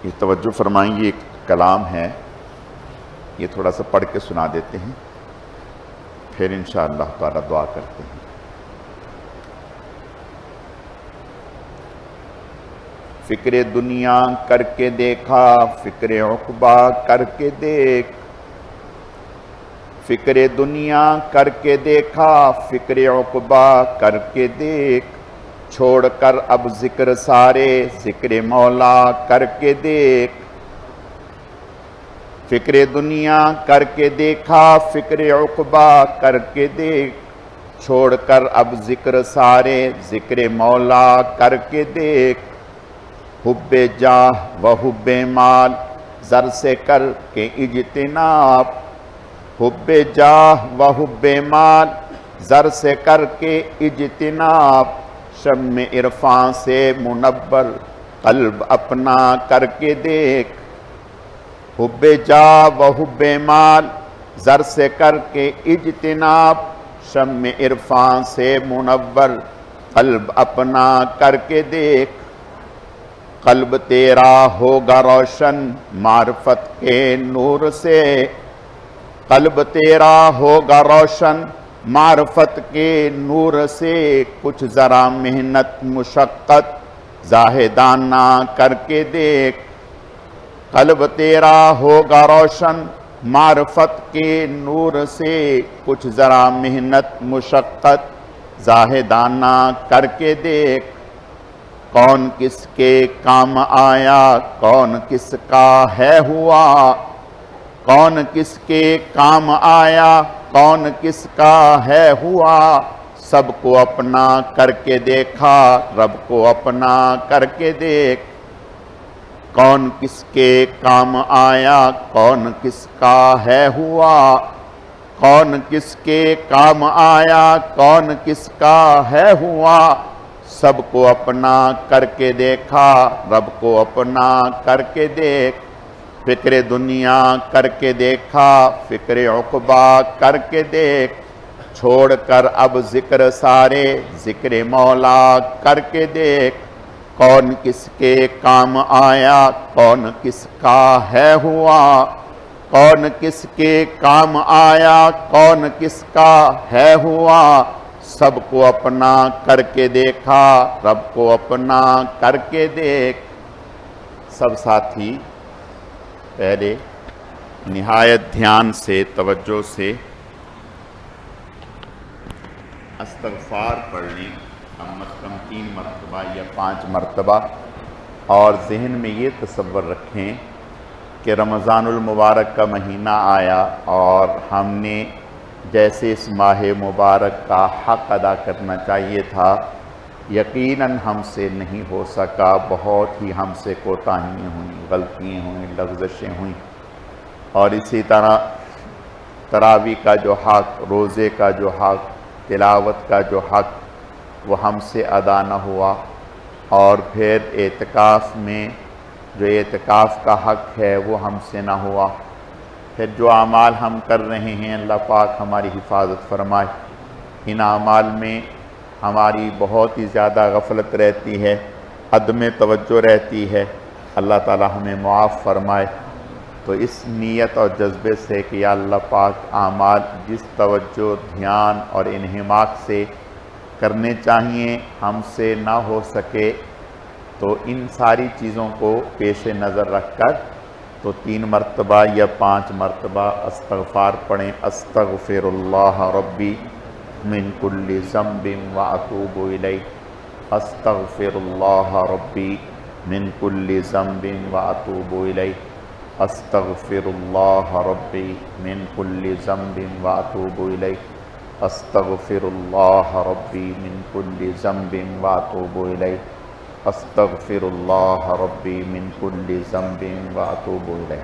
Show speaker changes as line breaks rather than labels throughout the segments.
ये तवज्जो फरमाएंगे, एक कलाम है, ये थोड़ा सा पढ़ के सुना देते हैं, फिर इंशाअल्लाह ताला दुआ करते हैं। फिक्रे दुनिया करके देखा, फिक्रे उक़बा करके देख। फिक्रे दुनिया करके देखा, फिक्रे उक़बा करके देख। छोड़कर अब जिक्र सारे, जिक्र मौला करके देख। फिक्रे दुनिया करके देखा, फिक्रे उक़बा करके देख। छोड़कर अब जिक्र सारे, जिक्र मौला करके देख। हुब्बे जाह व हुब्बे माल, ज़र से कर के इज्तिनाब। हुब्बे जाह व हुब्बे माल, ज़र से कर के इज्तिनाब। शम्म इरफान से मुनव्वर, क़ल्ब अपना करके देख। हुब्बे जाह व हुब्बे माल, ज़र से कर के इज्तिनाब। शम्म इरफान से मुनव्वर, क़ल्ब अपना करके देख। क़ल्ब तेरा होगा रोशन मार्फत के नूर से। क़ल्ब तेरा होगा रोशन मार्फत के नूर से। कुछ ज़रा मेहनत मुशक्क़त ज़ाहिदाना करके देख। क़ल्ब तेरा होगा रोशन मार्फत के नूर से। कुछ ज़रा मेहनत मुशक्क़त ज़ाहिदाना करके देख। कौन किसके काम आया, कौन किसका है हुआ। कौन किसके काम आया, कौन किसका है हुआ। सबको अपना करके देखा, रब को अपना करके देख। कौन किसके काम आया, कौन किसका है हुआ। कौन किसके काम आया, कौन किसका है हुआ। सबको अपना करके देखा, रब को अपना करके देख। फिक्र दुनिया करके देखा, फिक्र उक़बा करके देख। छोड़कर अब जिक्र सारे, जिक्र मौला करके देख। कौन किसके काम आया, कौन किसका है हुआ। कौन किसके काम आया, कौन किसका है हुआ। सबको अपना करके देखा, रब को अपना करके देख। सब साथी पहले निहायत ध्यान से, तवज्जो से इस्तग़फ़ार पढ़ लें, कम अज़ कम 3 मरतबा या 5 मरतबा। और ज़हन में ये तसव्वुर रखें कि रमज़ानुल मुबारक का महीना आया और हमने जैसे इस माह मुबारक का हक़ अदा करना चाहिए था, यकीनन हमसे नहीं हो सका। बहुत ही हमसे कोताहियाँ हुई, गलतियाँ हुई, लग़ज़शें हुई। और इसी तरह तरावी का जो हक़, रोज़े का जो हक़, तिलावत का जो हक़, वो हमसे अदा न हुआ। और फिर एतिकाफ़ में जो एतिकाफ़ का हक़ है वो हमसे न हुआ। फिर जो अमाल हम कर रहे हैं, अल्लाह पाक हमारी हिफाजत फरमाए। इन अमाल में हमारी बहुत ही ज़्यादा गफलत रहती है, अदम तवज्जो रहती है। अल्लाह ताला हमें मुआफ़ फरमाए। तो इस नीयत और जज्बे से कि या अल्लाह पाक अमाल जिस तवज्जो, ध्यान और इन्हिमाक से करने चाहिए हमसे ना हो सके, तो इन सारी चीज़ों को पेश नज़र रख कर तो 3 मरतबा या 5 मरतबा इस्तग़फ़ार पढ़ें। अस्तग़फ़िरुल्लाह रब्बी मिन कुल्लि ज़ंबिन व अतूबु इलैह। अस्तग़फ़िरुल्लाह रब्बी मिन कुल्लि ज़ंबिन व अतूबु इलैह। अस्तग़फ़िरुल्लाह रब्बी मिन कुल्लि ज़ंबिन व अतूबु इलैह। अस्तग़फ़िरुल्लाह रब्बी मिन कुल्लि ज़ंबिन व अतूबु इलैह। अस्तग़फ़िरुल्लाह रब्बी मिन कुल्लि ज़ंबिन व अतूबु इलैह।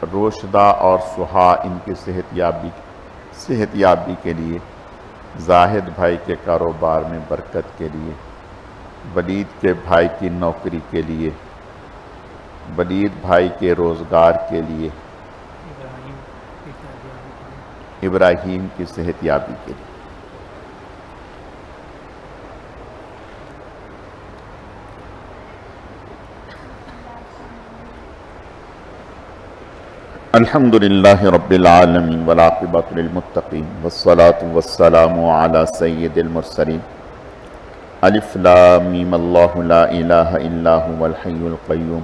रोशदा और सुहा इनकी सेहतयाबी के लिए, जाहिद भाई के कारोबार में बरकत के लिए, वलीद के भाई की नौकरी के लिए, वलीद भाई के रोज़गार के लिए, इब्राहीम की सेहतयाबी के लिए। अल्हम्दुलिल्लाहि रब्बिल आलमीन वल आक़िबतु लिल मुत्तक़ीन वस्सलातु वस्सलामु अला सय्यिदिल मुरसलीन। अलिफ लाम मीम अल्लाहु ला इलाहा इल्ला हुवल हय्युल क़य्यूम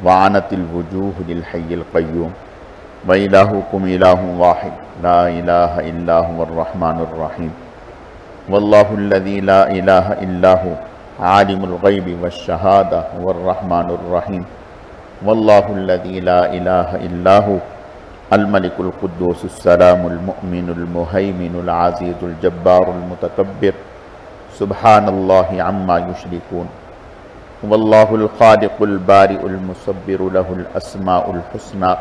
व अनतिल वुजूह लिल हय्यिल क़य्यूम व इलाहुकुम इलाहुन वाहिद ला इलाहा इल्ला हुवर रहमानुर रहीम। वल्लाहुल्लज़ी ला इलाहा इल्ला हु आलिमुल ग़ैबि वश्शहादा हुवर रहमानुर रहीम। वल्लाहुल्लज़ी ला इलाहा इल्ला हु अल मलिकुल कुद्दूसुस सलामुल मुअमिनुल मुहैमिनुल अज़ीज़ुल जब्बारुल मुतकब्बिर सुब्हानल्लाहि अम्मा युश्रिकून। वल्लाहुल ख़ालिक़ुल बारिउल मुसव्विरु लहुल अस्माउल हुस्ना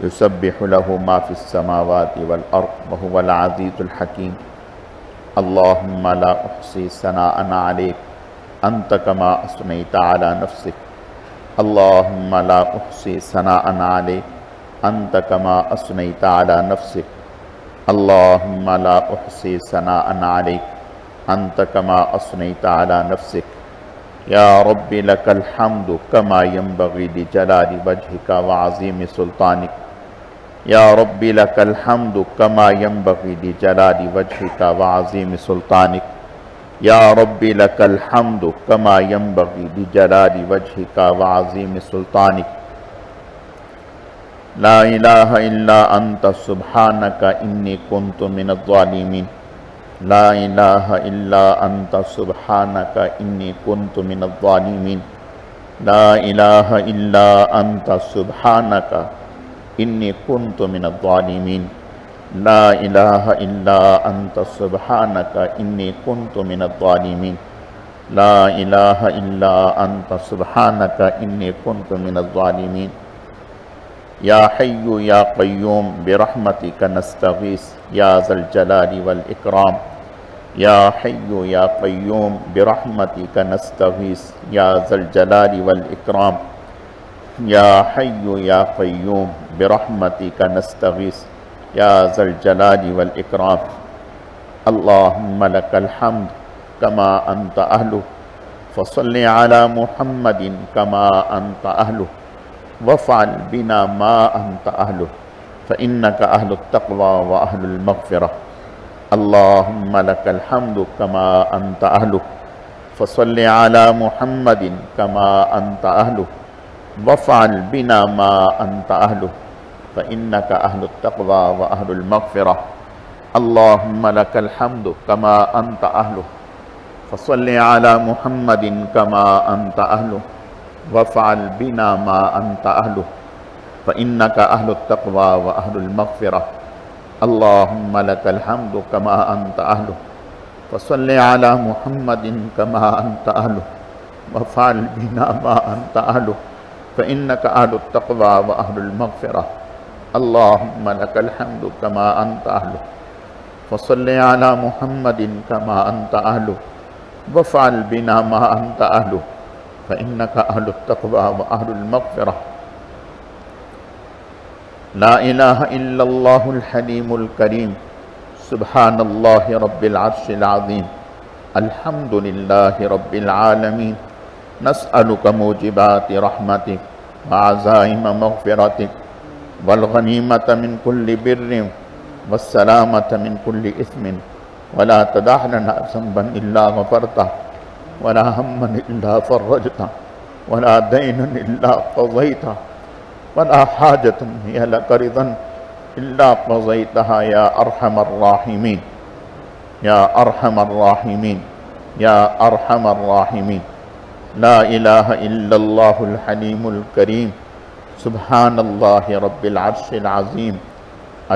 युसब्बिहु लहु मा फ़िस समावाति वल अर्ज़ व हुवल अज़ीज़ुल हकीम। अल्लाहुम्मा ला उहसी सनाअन अलैक अंत कमा असनैता अला नफ्सिक। अल्लाहुम्मा ला उहसी सनाअन अलैक अंत कमा असनैता अला नफ्सिक। अल्लाहुम्मा ला उहसी सनाअन अलैक अंत कमा असनैता अला नफ्सिक। या रब्बी लकल हम्दु कमा यंबगी लिजलाली वजहिका व अज़ीम सुल्तानिक। या रब्बी लकल हम्दु कमा यंबगी लिजलाली वजहिका व अज़ीम सुल्तानिक। या रब्बी लकल हम्दु कमा यंबगी लिजलाली वजहिका व अज़ीम सुल्तानिक। ला इलाहा इल्ला अंत सुब्हानका इन्नी कुन्तु मिनज़ ज़ालिमीन। ला इलाहा इल्ला अंत सुब्हानका इन्नी कुन्तु मिनज़ ज़ालिमीन। ला इलाहा इल्ला अंत सुब्हानका इन्नी कुन्तु मिनज़ ज़ालिमीन। ला इलाहा इल्ला अंत सुब्हानका इन्नी कुन्तु मिनज़ ज़ालिमीन। ला इलाहा इल्ला अंत सुब्हानका इन्नी कुन्तु मिनज़ ज़ालिमीन। या हय्यु या क़य्यूम बिरहमतिका नस्तगीस या ज़ल जलाली वल इकराम। या हय्यु या क़य्यूम बिरहमतिका नस्तगीस या ज़ल जलाली वल इकराम। या हय्यु या क़य्यूम बिरहमतिका नस्तगीस या ज़ल जलाली वल इकराम। अल्लाहुम्मा लकल हम्द कमा अंत अहलु फसल्लि अला मुहम्मदिन कमा अंत अहलु वफ़अल बिना मा अंत अहलु फ़इन्नका अहलुत तक़वा व अहलुल मग़फ़िरह। अल्लाहुम्मा लकल हम्दु कमा अंत अहलु फसल्लि अला मुहम्मदिन कमा अंत अहलु वफ़अल बिना मा अंत अहलु फ़इन्नका अहलुत तक़वा व अहलुल मग़फ़िरह। अल्लाहुम्मा लकल हम्दु कमा अंत अहलु फसल्लि अला मुहम्मदिन कमा अंत अहलु वफ़अल बिना मा अंत अहलु फ़इन्नका अहलुत तक़वा व अहलुल मग़फ़िरह। अल्लाहुम्मा लकल हम्दु कमा अंत अहलु फसल्लि अला मुहम्मदिन कमा अंत अहलु वफ़अल बिना मा अंत अहलु फ़इन्नका अहलुत तक़वा व अहलुल मग़फ़िरह। अल्लाहुम्मा लकल हम्दु कमा अंत अहलु फसल्लि अला मुहम्मदिन कमा अंत अहलु वफ़अल बिना मा अंत अहलु फ़इन्नका अहलुत तक़वा व अहलुल मग़फ़िरह। ला इलाहा इल्लल्लाहुल हलीमुल करीम सुब्हानल्लाहि रब्बिल अर्शिल अज़ीम। अल्हम्दुलिल्लाहि रब्बिल आलमीन। नस्अलुका मूजिबाति रहमतिक व अज़ाइम मग़फ़िरतिक वल गनीमत मिन कुल्लि बिर्रिन वस्सलामत मिन कुल्लि इस्मिन वला तदअ लना ज़ंबन इल्ला गफ़रतह वला हम्मन इल्ला फ़रजतह वला दैनन इल्ला क़ज़ैतह वला हाजतन हिय लक रिज़न इल्ला क़ज़ैतहा या अरहमर राहिमीन। या अरहमर राहिमीन। या अरहमर राहिमीन। ला इलाहा इल्लल्लाहुल हलीमुल करीम सुब्हानल्लाहि रब्बिल अर्शिल अज़ीम।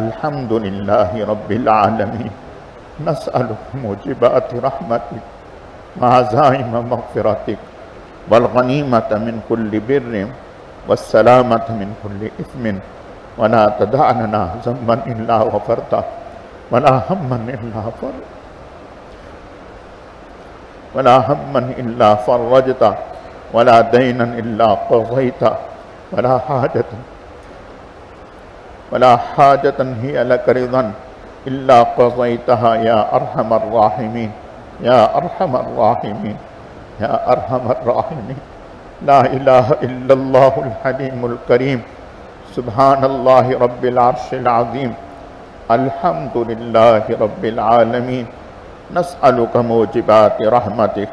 अल्हम्दुलिल्लाहि रब्बिल आलमीन। नस्अलुका मूजिबाति रहमतिक व अज़ाइम मग़फ़िरतिक वल गनीमत मिन कुल्लि बिर्रिन वस्सलामत मिन कुल्लि इस्मिन वला तदअ लना ज़ंबन इल्ला गफ़रतह वला हम्मन इल्ला फ़रजतह वला दैनन इल्ला क़ज़ैतह वला हाजतन हिय लक रिज़न इल्ला क़ज़ैतहा या अरहमर राहिमीन। या अरहमर राहिमीन। या अरहमर राहिमीन। ला इलाहा इल्लल्लाहुल हलीमुल करीम सुब्हानल्लाहि रब्बिल अर्शिल अज़ीम, अल्हम्दुलिल्लाहि रब्बिल आलमीन, नस्अलुका मूजिबाति रहमतिक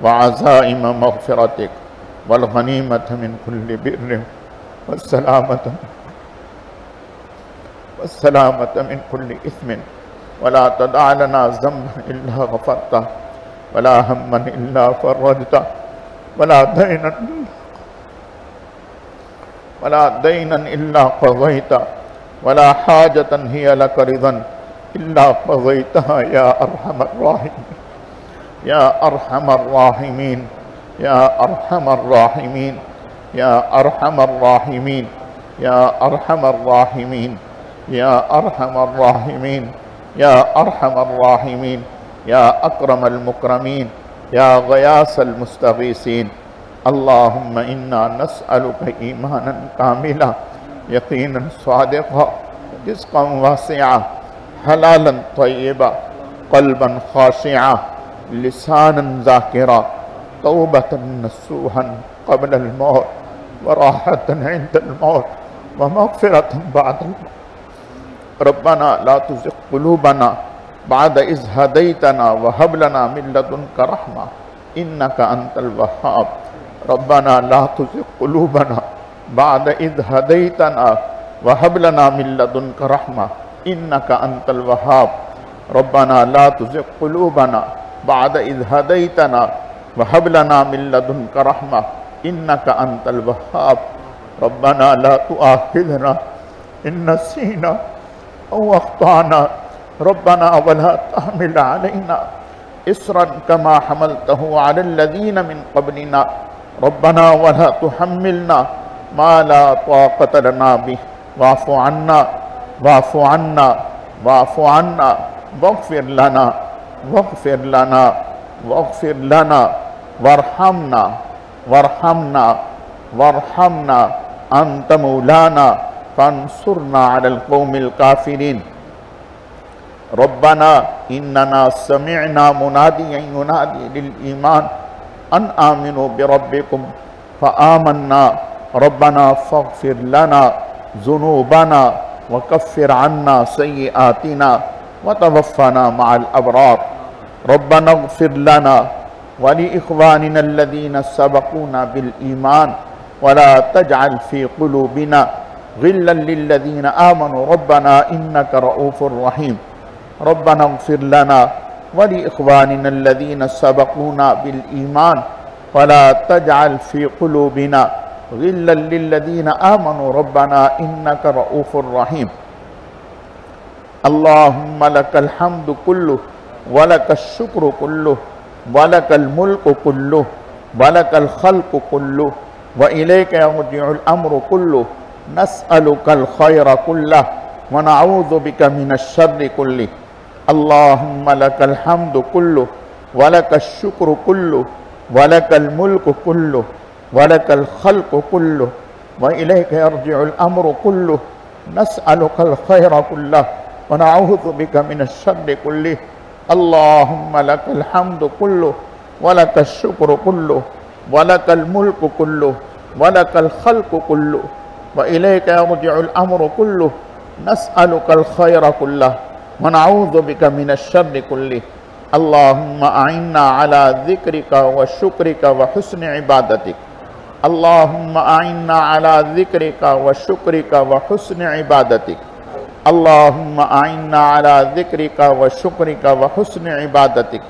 व अज़ाइम मग़फ़िरतिक वल गनीमत मिन कुल्लि बिर्रिन वस्सलामत मिन कुल्लि इस्मिन वला तदअ लना ज़ंबन इल्ला गफ़रतह वला हम्मन इल्ला फ़रजतह वला दैनन इल्ला क़ज़यतह वला हाजतन हिय लक रिज़न इल्ला क़ज़यतहा या अरहमर राहिमीन या अरहमर राहिमीन या अरहमर राहिमीन या अरहमर राहिमीन या अरहमर राहिमीन या अरहमर राहिमीन या अरहमर राहिमीन या अकरमल मुकरमीन या गयासल मुस्तगीसीन। अल्लाहुम्मा इन्ना नस्अलुका ईमानन कामिला यकीनन सादिक़ा रिज़्क़न वासिआ हलालन तय्यिबा क़ल्बन ख़ाशिआ लिसानन ज़ाकिरा तौबतन नसूहन क़ब्लल मौत व राहतन इंदल मौत व मग़फ़िरतन बअदल मौत। रब्बना ला तुज़िग़ क़ुलूबना बअद इज़ हदैतना व हब लना मिन लदुनका रहमा इन्नका अंतल वह्हाब। रब्बना ला तुज़िग़ क़ुलूबना बअद इज़ हदैतना व हब लना मिन लदुनका रहमा इन्नका अंतल वह्हाब। रब्बना ला तुज़िग़ क़ुलूबना बअद इज़ हदैतना व हब लना मिन लदुनका रहमा इन्नका अंतल वह्हाब। रब्बना ला तुआखिज़ना इन नसीना औ अख़्ताना रब्बना वला तहमिल अलैना इसरन कमा हमलतहु अलल लज़ीना मिन क़ब्लिना रब्बना वला तुहम्मिलना मा ला ताक़त लना बिहि वाफ़ु अन्ना वाफ़ु अन्ना वाफ़ु अन्ना वग़फ़िर लना वग़फ़िर लना वग़फ़िर लना वरहमना वरहमना वरहमना अंत मौलाना फंसुरना अलल क़ौमिल काफ़िरीन। रब्बना इन्नना समिअना मुनादियन युनादी लिल ईमान अन आमिनु बिरब्बिकुम फ़आमन्ना रब्बना फ़ग़फ़िर लना ज़ुनूबना व कफ़्फ़िर अन्ना सय्यिआतिना व तवफ़्फ़ना मअल अबरार। रब्बना इग़फ़िर लना व लिइख़वानिना अल्लज़ीना सबक़ूना बिल ईमान व ला तजअल फ़ी क़ुलूबिना ग़िल्लन लिल्लज़ीना आमनू रब्बना इन्नका रऊफ़ुर रहीम। रब्बना इग़फ़िर लना व लिइख़वानिना अल्लज़ीना सबक़ूना बिल ईमान व ला तजअल फ़ी क़ुलूबिना ग़िल्लन लिल्लज़ीना आमनू रब्बना इन्नका रऊफ़ुर रहीम। अल्लाहुम्मा लकल हम्दु कुल्लुहु व लकश शुक्रु कुल्लुहु व लकल मुल्कु कुल्लुहु व लकल ख़ल्क़ु कुल्लुहु व इलैका यर्जिउल अम्रु कुल्लुहु नस्अलुकल ख़ैरा कुल्लहु व नऊज़ु बिका मिनश शर्रि कुल्लिहि। अल्लाहुम्मा लकल हम्दु कुल्लुहु व लकश शुक्रु कुल्लुहु व लकल मुल्कु कुल्लुहु व लकल ख़ल्क़ु कुल्लुहु व इलैका यर्जिउल अम्रु कुल्लुहु नस्अलुकल ख़ैरा कुल्लहु व नऊज़ु बिका मिनश शर्रि कुल्लिहि। अल्लाहुम्मा लकल हम्दु कुल्लुहु व लकश शुक्रु कुल्लुहु व लकल मुल्कु कुल्लुहु व लकल ख़ल्क़ु कुल्लुहु व इलैका यर्जिउल अम्रु कुल्लुहु नस्अलुकल ख़ैरा कुल्लहु व नऊज़ु बिका मिनश शर्रि कुल्लिहि। अल्लाहुम्मा अइन्ना अला ज़िक्रिका व शुक्रिका व हुस्नि इबादतिक। अल्लाहुम्मा अइन्ना अला ज़िक्रिका व शुक्रिका व हुस्नि इबादतिक। अल्लाहुम्मा अइन्ना अला ज़िक्रिका व शुक्रिका व हुस्नि इबादतिक।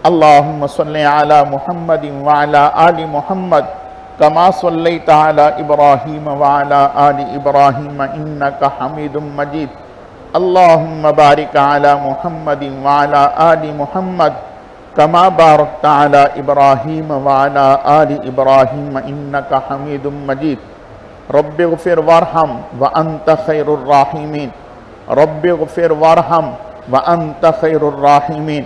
अल्लाहुम्मा सल्लि अला मुहम्मदिन व अला आलि मुहम्मद कमा सल्लैता अला इब्राहीम व अला आलि इब्राहीम इन्नका हमीदुम मजीद। अल्लाहुम्मा बारिक अला मुहम्मदिन व अला आलि मुहम्मद कमा बारकता अला इब्राहीम व अला आलि इब्राहीम इन्नका हमीदुम मजीद। रब्बिग़फ़िर वरहम व अंत खैरुर राहिमीन। रब्बिग़फ़िर वरहम व अंत खैरुर राहिमीन।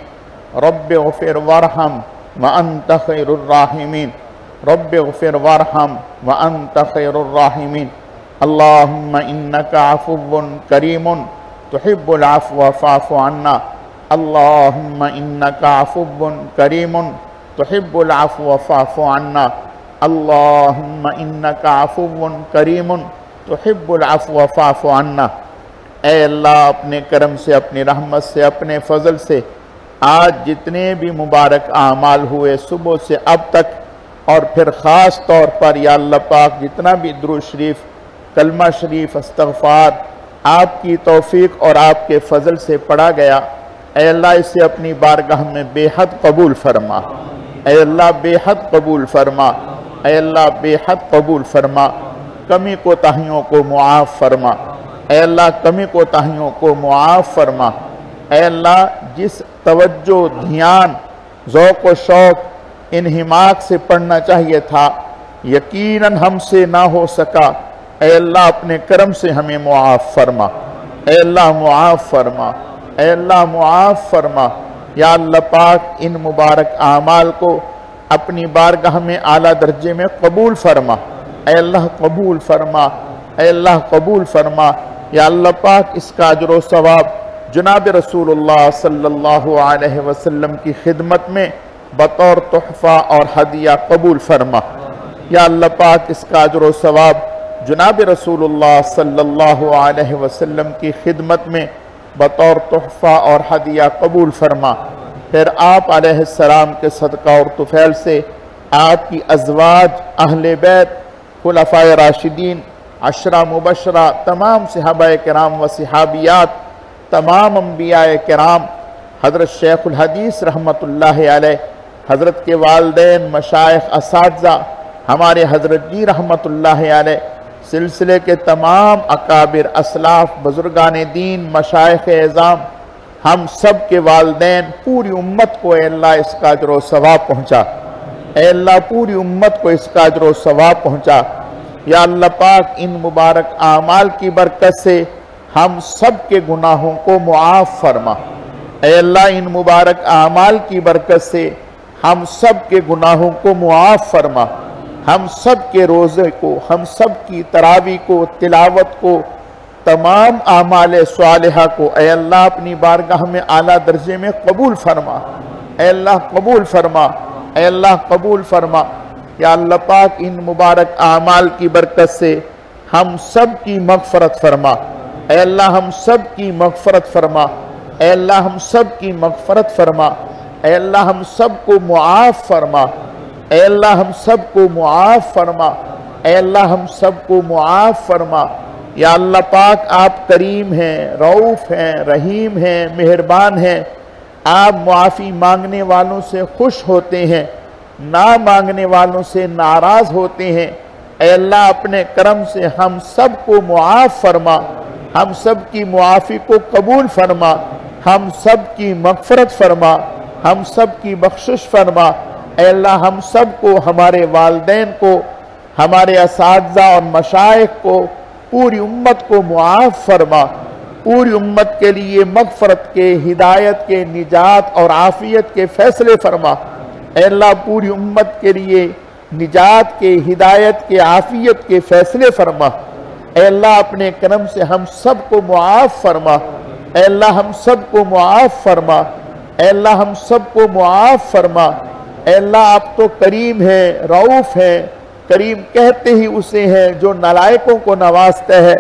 रब्बिग़फ़िर वरहम व अंत खैरुर राहिमीन। रब्बिग़फ़िर वरहम व अंत खैरुर राहिमीन। अल्लाहुम्मा इन्नका अफ़ुव्वुन करीमुन तुहिब्बुल अफ़्व फ़अफ़ु अन्ना। अल्लाहुम्मा इन्नका अफ़ुव्वुन करीमुन तुहिब्बुल अफ़्व फ़अफ़ु अन्ना। अल्लाहुम्मा इन्नका अफ़ुव्वुन करीमुन तुहिब्बुल अफ़्व फ़अफ़ु अन्ना। ऐ अल्लाह अपने करम से, अपनी रहमत से, अपने फजल से आज जितने भी मुबारक आमाल हुए सुबह से अब तक, और फिर ख़ास तौर पर या अल्लाह पाक जितना भी दुरूद शरीफ, कलमा शरीफ, इस्तग़फ़ार आपकी तौफ़ीक और आपके फजल से पढ़ा गया, ऐ अल्लाह इसे अपनी बारगाह में बेहद कबूल फरमा। ऐ अल्लाह बेहद कबूल फरमा। ऐ अल्लाह बेहद कबूल फरमा। कमी कोताहियों को मुआफ़ फरमा। ऐ अल्लाह कमी कोताहियों को मुआफ़ फरमा। ऐ अल्लाह जिस तवज्जो, ध्यान, ज़ौक़ व शौक़ इन्हिमाक से पढ़ना चाहिए था यकीनन हमसे ना हो सका, ऐ अल्लाह अपने करम से हमें मुआफ़ फरमा। ऐ अल्लाह मुआफ़ फरमा। ऐ अल्लाह मुआफ़ फरमा। या अल्लाह पाक इन मुबारक आमाल को अपनी बारगाह में आला दर्जे में कबूल फरमा। ऐ अल्लाह कबूल फरमा। ऐ अल्लाह कबूल फरमा। या अल्लाह पाक इसका अजर व सवाब जनाब रसूलुल्लाह सल्लल्लाहु अलैहि वसल्लम की खिदमत में बतौर तोहफ़ा और हदिया कबूल फरमा। या अल्लाह पाक इसका अजर व सवाब जनाब रसूलुल्लाह सल्लल्लाहु अलैहि वसल्लम की खिदमत में बतौर तोहफ़ा और हदिया कबूल फरमा। फिर आप अलैहिस्सलाम के सदका और तुफ़ैल से आपकी अज़वाज, अहले बैत, खुलफ़ाए राशिदीन, अशरा मुबशरा, तमाम सहाबाए किराम व सहाबियात, तमाम अंबियाए किराम, हज़रत शेखुल हदीस रहमतुल्लाहि अलैह, हज़रत के वालिदैन, मशाइख, असातिज़ा, हमारे हज़रत जी रहमतुल्लाहि अलैह, सिलसिले के तमाम अकाबिर, असलाफ, बुजुर्गान दीन, मशाइख एज़ाम, हम सब के वालिदैन, पूरी उम्मत को अल्लाह इसका अजर व सवाब पहुँचा। अल्लाह पूरी उम्मत को इसका अजर व सवाब पहुँचा। या अल्लाह पाक इन मुबारक आमाल की बरकत से हम सब के गुनाहों को मुआफ़ फरमा। अल्लाह इन मुबारक आमाल की बरकत से हम सब के गुनाहों को मुआफ़ फरमा। हम सब के रोज़े को, हम सब की तरावी को, तिलावत को, तमाम आमाल स्वालिहा को अल्लाह अपनी बारगाह में आला दर्जे में कबूल फरमा। अल्लाह कबूल फरमा। अल्लाह कबूल फरमा। या अल्लाह पाक इन मुबारक आमाल की बरकत से हम सब की मग़फ़रत फरमा। अल्लाह हम सब की मग़फ़रत फरमा। अल्लाह हम सब की मग़फ़रत फरमा। अल्लाह हम सब को मुआफ़ फरमा। अल्लाह हम सब को मुआफ़ फरमा। अल्लाह हम सब को मुआफ़ फरमा। या अल्लाह पाक आप करीम हैं, रऊफ़ हैं, रहीम हैं, मेहरबान हैं। आप मुआफ़ी मांगने वालों से खुश होते हैं, ना मांगने वालों से नाराज़ होते हैं। अल्लाह अपने करम से हम सब को मुआफ़ फरमा। हम सब की मुआफ़ी को कबूल फरमा। हम सब की मग़फ़रत फरमा। हम सब की बख्शिश फरमा। अल्लाह हम सब को, हमारे वालिदैन को, हमारे असातिज़ा और मशाइख को, पूरी उम्मत को मुआफ़ फरमा। पूरी उम्मत के लिए मग़फ़रत के, हिदायत के, निजात और आफ़ियत के फ़ैसले फरमा। अल्लाह पूरी उम्मत के लिए निजात के, हिदायत के, आफ़ियत के फ़ैसले फरमा। अल्लाह अपने करम से हम सब को मुआफ़ फरमा। अल्लाह हम सब को मुआफ़ फरमा। अल्लाह हम सब को मुआफ़ फरमा। अल्लाह आप तो करीम है, रऊफ़ है। करीम कहते ही उसे है जो नालायकों को नवाजता है।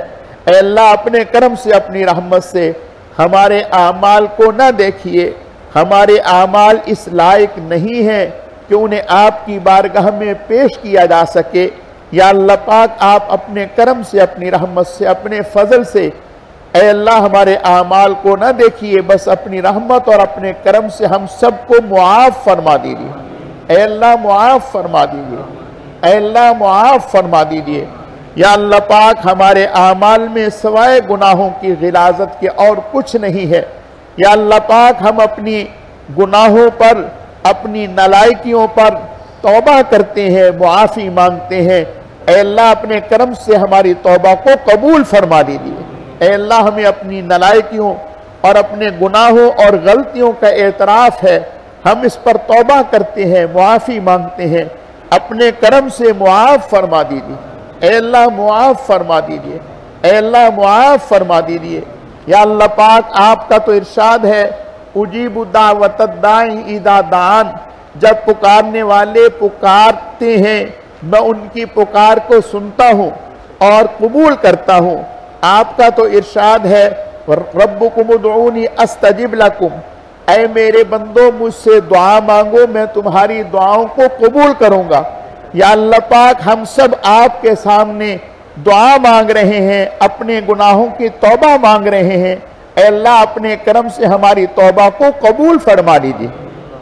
अल्लाह अपने करम से, अपनी रहमत से हमारे आमाल को न देखिए। हमारे आमाल इस लायक नहीं है कि उन्हें आपकी बारगाह में पेश किया जा सके। या अल्लाह पाक आप अपने करम से, अपनी रहमत से, अपने फजल से अल्लाह हमारे आमाल को न देखिए, बस अपनी रहमत और अपने करम से हम सबको मुआफ़ फरमा दीजिए। अल्लाह मुआफ़ फरमा दीजिए। अल्लाह मुआफ़ फरमा दीजिए। या अल्लाह पाक हमारे आमाल में सवाए गुनाहों की गिलाज़त के और कुछ नहीं है। या अल्लाह पाक हम अपनी गुनाहों पर, अपनी नालायकियों पर तौबा करते हैं, मुआफ़ी मांगते हैं। अल्लाह अपने करम से हमारी तौबा को कबूल फरमा दीजिए। अल्लाह हमें अपनी नालायकियों और अपने गुनाहों और गलतियों का एतराफ़ है, हम इस पर तौबा करते हैं, मुआफ़ी मांगते हैं। अपने करम से मुआफ़ फरमा दीजिए। अल्लाह मुआफ़ फरमा दीजिए। अल्लाह मुआफ़ फरमा दीजिए। या अल्लाह पाक आपका तो इरशाद है, उजीबु दावत दाई इदा दान, जब पुकारने वाले पुकारते हैं मैं उनकी पुकार को सुनता हूँ। और कबूल करता हूँ। आपका तो इरशाद है रब्बुकुम उदऊनी अस्तजिब लकुम, ऐ मेरे बंदो मुझसे दुआ मांगो मैं तुम्हारी दुआओं को कबूल करूंगा। या अल्लाह पाक हम सब आपके सामने दुआ मांग रहे हैं, अपने गुनाहों की तौबा मांग रहे हैं। ऐ अल्लाह अपने करम से हमारी तौबा को कबूल फरमा लीजिए,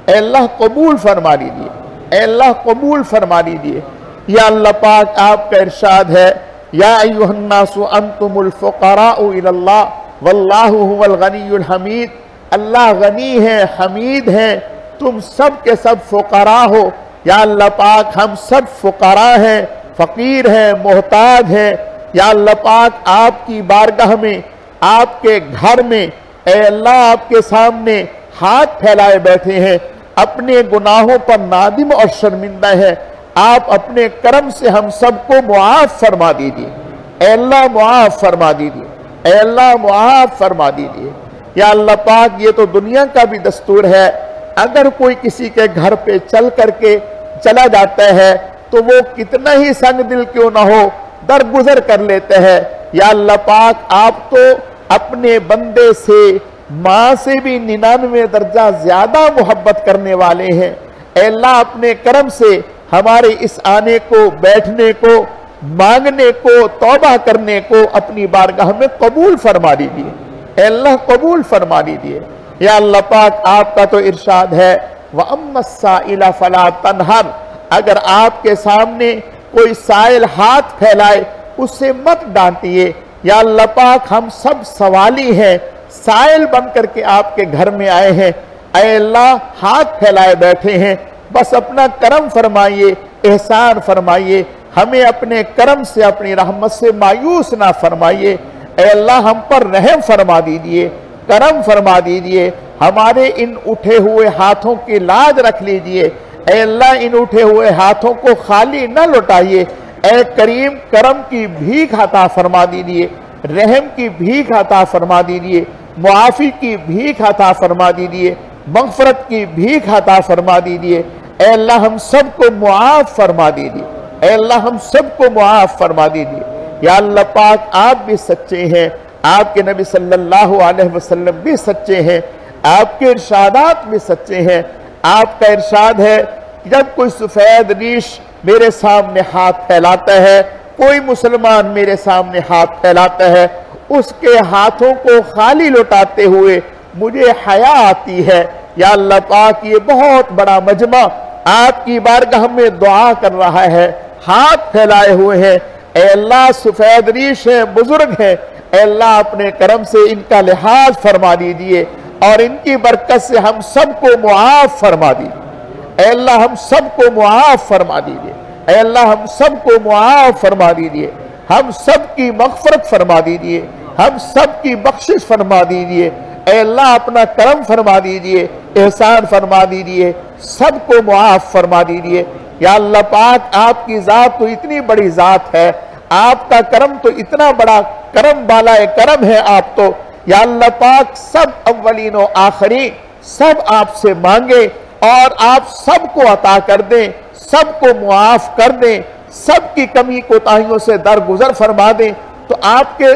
ऐ अल्लाह कबूल फरमा लीजिए, ऐ अल्लाह कबूल फरमा लीजिए। या अल्लाह पाक आपका इरशाद है या अय्युहन्नासु अंतुमुल फुक़राउ इलल्लाह वल्लाहु हुवल गनियुल हमीद, अल्लाह गनी है हमीद है, तुम सब के सब फुक़रा हो। या अल्लाह पाक हम सब फुक़रा हैं, फ़कीर हैं, मोहताज हैं। या अल्लाह पाक आपकी बारगाह में, आपके घर में ऐ अल्लाह आपके सामने हाथ फैलाए बैठे हैं, अपने गुनाहों पर नादिम और शर्मिंदा है। आप अपने करम से हम सबको मुआफ़ फरमा दीजिए, ऐ अल्लाह मुआफ़ फरमा दीजिए, ऐ अल्लाह मुआफ़ फरमा दीजिए। या अल्लाह पाक ये तो दुनिया का भी दस्तूर है, अगर कोई किसी के घर पे चल करके चला जाता है तो वो कितना ही संग दिल क्यों ना हो दरगुजर कर लेते हैं। या अल्लाह पाक आप तो अपने बंदे से माँ से भी 99 दर्जा ज्यादा मोहब्बत करने वाले हैं। ऐ अल्लाह अपने करम से हमारे इस आने को, बैठने को, मांगने को, तौबा करने को अपनी बारगाह में कबूल फरमा दीजिए, ऐ अल्लाह कबूल फरमा दीजिए। या अल्लाह पाक आपका तो इरशाद है व अम्मस्साइला फला तनहर, अगर आपके सामने कोई साइल हाथ फैलाए उससे मत डांटिए। या अल्लाह पाक हम सब सवाली हैं, साइल बन करके आपके घर में आए हैं। ऐ अल्लाह हाथ फैलाए बैठे हैं, बस अपना करम फरमाइए, एहसान फरमाइए, हमें अपने करम से, अपनी रहमत से मायूस ना फरमाइए। ऐ अल्लाह हम पर रहम फरमा दीजिए, करम फरमा दीजिए, हमारे इन उठे हुए हाथों की लाज रख लीजिए। ऐ अल्लाह इन उठे हुए हाथों को खाली न लौटाइए। ऐ करीम करम की भीख अता फरमा दीजिए, रहम की भीख अता फरमा दीजिए, मुआफ़ी की भीख अता फरमा दीजिए, मग़फ़रत की भीख अता फरमा दीजिए। ऐ अल्लाह हम सबको मुआफ़ फरमा दीजिए, ऐ अल्लाह हम सबको मुआफ़ फरमा दीजिए। या अल्लाह पाक आप भी सच्चे हैं, आपके नबी सल्लल्लाहु अलैहि वसल्लम भी सच्चे हैं, आपके इरशादात भी सच्चे हैं। आपका इरशाद है जब कोई सफ़ेद रीश मेरे सामने हाथ फैलाता है, कोई मुसलमान मेरे सामने हाथ फैलाता है, उसके हाथों को खाली लौटाते हुए मुझे हया आती है। या अल्लाह पाक ये बहुत बड़ा मजमा आपकी बारगाह में दुआ कर रहा है, हाथ फैलाए हुए हैं। ऐ अल्लाह सफ़ेद रीश है, बुजुर्ग है, ऐ अल्लाह अपने करम से इनका लिहाज फरमा दीजिए और इनकी बरकत से हम सबको मुआफ़ फरमा दीजिए। ऐ अल्लाह हम सबको मुआफ़ फरमा दीजिए, ऐ अल्लाह हम सबको मुआफ़ फरमा दीजिए, हम सब की मग़फ़रत फरमा दीजिए, हम सब की बख्शिश फरमा दीजिए। ऐ अल्लाह अपना करम फरमा दीजिए, एहसान फरमा दीजिए, सबको मुआफ़ फरमा दीजिए। या अल्लाह पाक आपकी ज़ात तो इतनी बड़ी ज़ात है, आपका करम तो इतना बड़ा करम वाला करम है आप तो। या अल्लाह पाक सब अव्वलीन व आखिरीन सब आपसे मांगे और आप सबको अता कर दें, सबको मुआफ़ कर दें, सबकी कमी कोताहियों से दरगुजर फरमा दें, तो आपके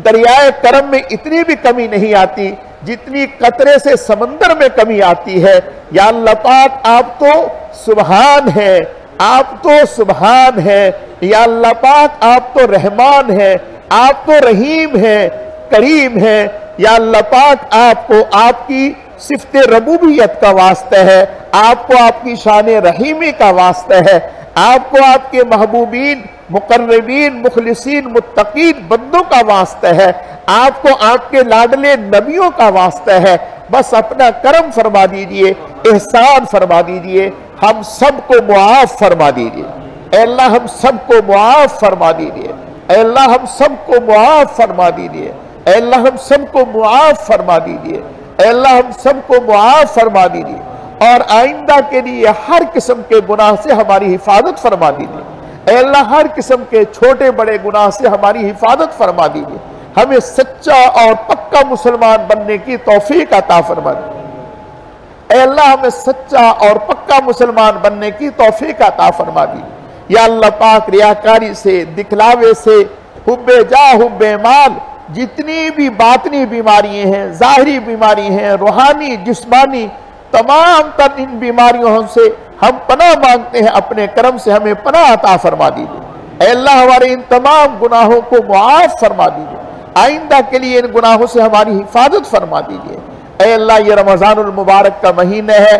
दरियाए करम में इतनी भी कमी नहीं आती जितनी कतरे से समंदर में कमी आती है। या अल्लाह पाक आप तो सुबहान है, आप तो सुबहान है। या अल्लाह पाक आप तो रहमान है, आप तो रहीम है, करीम है। या अल्लाह पाक आपको आपकी सिफ़्ते रबूबियत का वास्ता है, आपको आपकी शान रहीमी का वास्ता है, आपको आपके महबूबीन, मुकर्रबीन, मुखलिसीन, मुत्तकीन बंदों का वास्ता है, आपको आपके लाडले नबियों का वास्ता है। बस अपना करम फरमा दीजिए, एहसान फरमा दीजिए, हम सबको मुआफ़ फरमा दीजिए। ऐ अल्लाह हम सबको मुआफ़ फरमा दीजिए, ऐ अल्लाह हम सबको मुआफ़ फरमा दीजिए, ऐ अल्लाह हम सबको मुआफ़ फरमा दीजिए, ऐ अल्लाह हम सबको मुआफ़ फरमा दीजिए। और आइंदा के लिए हर किस्म के गुनाह से हमारी हिफाजत फरमा दीजिए। ऐ अल्लाह हर किस्म के छोटे बड़े गुनाह से हमारी हिफाजत फरमा दीजिए। हमें सच्चा और पक्का मुसलमान बनने की तौफीक अता फरमा दीजिए। ऐ अल्लाह हमें सच्चा और पक्का मुसलमान बनने की तौफीक अता फरमा दीजिए।
या अल्लाह पाक रियाकारी से, दिखलावे से, हुब्बे जा हुब्बे माल, जितनी भी बातनी बीमारियां हैं, जाहिरी बीमारी हैं, रूहानी जिस्मानी, तमाम तर इन बीमारियों से हम पनाह मांगते हैं। अपने करम से हमें पनाह अता फरमा दीजिए। अल्लाह हमारे इन तमाम गुनाहों को मुआफ फरमा दीजिए। आइंदा के लिए इन गुनाहों से हमारी हिफाजत फरमा दीजिए। अल्लाह ये रमजानुल मुबारक का महीना है,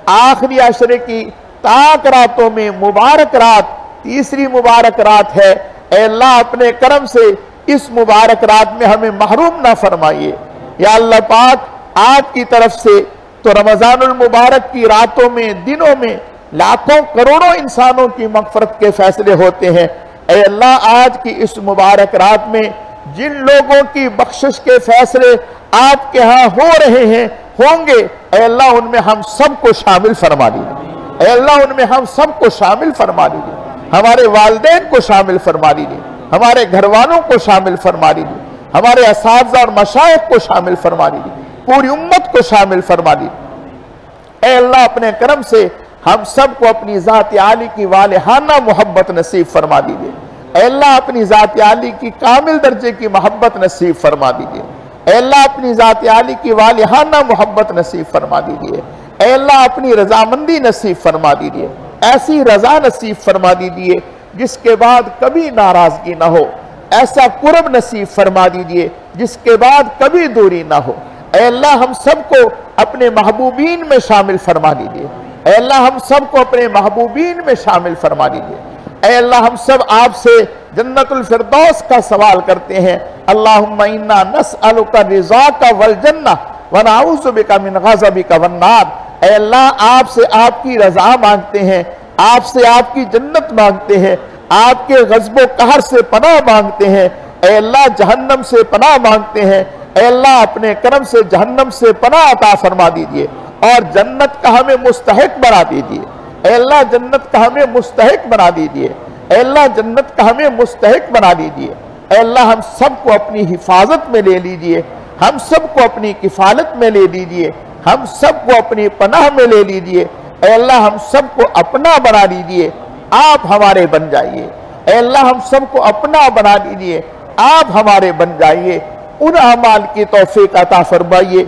आखिरी अशरे की ताक रातों में मुबारक रात, तीसरी मुबारक रात है। अल्लाह अपने करम से इस मुबारक रात में हमें महरूम ना फरमाइए। या अल्लाह पाक आपकी तरफ से तो रमजानुल मुबारक की रातों में, दिनों में लाखों करोड़ों इंसानों की मगफरत के फैसले होते हैं। ऐ अल्लाह आज की इस मुबारक रात में जिन लोगों की बख्शिश के फैसले आपके यहाँ हो रहे हैं, होंगे, ऐ अल्लाह उनमें हम सबको शामिल फरमा दीजिए। ऐ अल्लाह उनमें हम सबको शामिल फरमा दीजिए। हमारे वालिदैन को शामिल फरमा दीजिए, हमारे घर वालों को शामिल फरमा दीजिए, हमारे असातिज़ा और मशाइख को शामिल फरमा दीजिए, पूरी उम्मत को शामिल फरमा दीजिए। ऐ अल्लाह अपने करम से हम सबको अपनी ज़ात आली की वालिहाना मोहब्बत नसीब फरमा दीजिए। ऐ अल्लाह अपनी ज़ात आली की कामिल दर्जे की मोहब्बत नसीब फरमा दीजिए। ऐ अल्लाह अपनी ज़ात आली की वालिहाना मोहब्बत नसीब फरमा दीजिए। ऐ अल्लाह अपनी रजामंदी नसीब फरमा दीजिए। ऐसी रजा नसीब फरमा दीजिए जिसके बाद कभी नाराजगी ना हो। ऐसा कुर्ब नसीब फरमा दीजिए जिसके बाद कभी दूरी ना हो। ऐ अल्लाह हम सबको अपने महबूबीन में शामिल फरमा दीजिए। ऐ अल्लाह हम सबको अपने महबूबीन में शामिल फरमा दीजिए। ऐ अल्लाह हम सब आपसे जन्नतुल फिरदौस का सवाल करते हैं। अल्लाहुम्मा इन्ना नस्अलुका रिज़ाका वल जन्नह व नऊज़ु बिका मिन ग़ज़बिका वन नार। ऐ अल्लाह आपसे आपकी रजा मांगते हैं, आपसे आपकी जन्नत मांगते हैं, आपके ग़ज़बो कहर से पनाह मांगते हैं। ऐ अल्लाह जहन्नम से पनाह मांगते हैं। ऐ अल्लाह अपने करम से जहन्नम से पनाह अता फरमा दीजिए और जन्नत का हमें मुस्तहिक बना दीजिए। ऐ अल्लाह जन्नत का हमें मुस्तहिक बना दीजिए। ऐ अल्लाह जन्नत का हमें मुस्तहिक बना दीजिए। ऐ अल्लाह हम सबको अपनी हिफाजत में ले लीजिए, हम सबको अपनी किफालत में ले लीजिए, हम सबको अपनी पनाह में ले लीजिए। ऐ अल्लाह हम सबको अपना बना दीजिए, आप हमारे बन जाइए। ऐ अल्लाह हम सबको अपना बना दीजिए, आप हमारे बन जाइए। उन अमाल की तौफीक अता फरमाइए